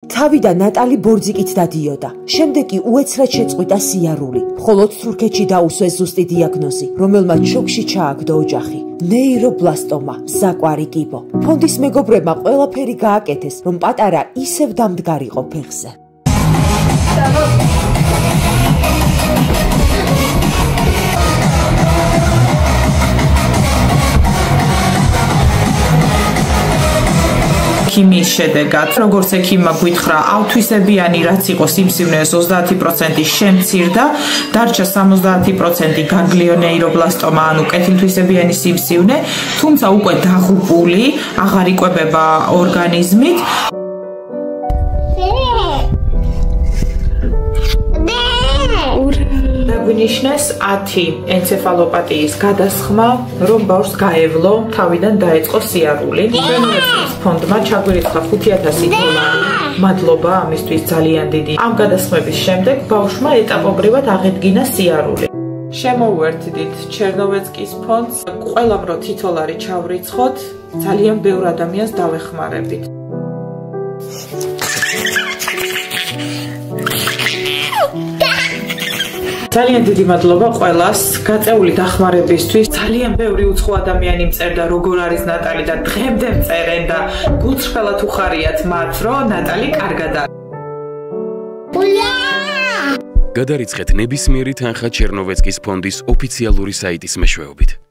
თავიდან ნატალი ბორძიკით დადიოდა. შემდეგ კი უეცრად შეწყვიტა სიარული. მხოლოდ თურქეთში დაუსვეს ზუსტი დიაგნოზი, რომელმაც შოკში ჩააგდო ოჯახი. ნეირობლასტომა, საკვარი კიბო. ფონდის მეგობრებმა ყველაფერი გააკეთეს, რომ პატარა ისევ დამდგარიყო ფეხზე. ქიმიის შედეგად, როგორც ექიმმა გვითხრა, ავთვისებიანი რაც იყო სიმსივნე 30% შემცირდა, დარჩა 70% განგლიონეირობლასტომა, ანუ კეთილთვისებიანი სიმსივნე, თუმცა უკვე დაღუპული, აღარ იკვებება ორგანიზმით. დაგვინიშნეს 10 ენცეფალოპათიის გადასხმა, რომ ბავშვს გაევლო, თავიდან დაეწყო სიარული. რენოვაციის ფონდმა ჩაგვირიცხა 5000 დოლარი. მადლობა ამისთვის ძალიან დიდი. ამ გადასხმების შემდეგ ბავშვმა ეტაპობრივად აღედგინა სიარული. შემოუერთდით ჩერნოვეცკის ფონდს, ყველამ რო $10 ჩავრიცხოთ, ძალიან ბევრ ადამიანს დავეხმარებით. ძალიან დიდი მადლობა ყველას გაწეული დახმარებისთვის. ძალიან ბევრი უცხო ადამიანი მწერდა როგორ არის ნატალი და დღემდე მწერენ და გულწრფელად უხარიათ მათ, რომ ნატალი კარგად არის. გადარიცხეთ ნებისმიერი თანხა ჩერნოვეცკის ფონდის ოფიციალური საიტის მეშვეობით.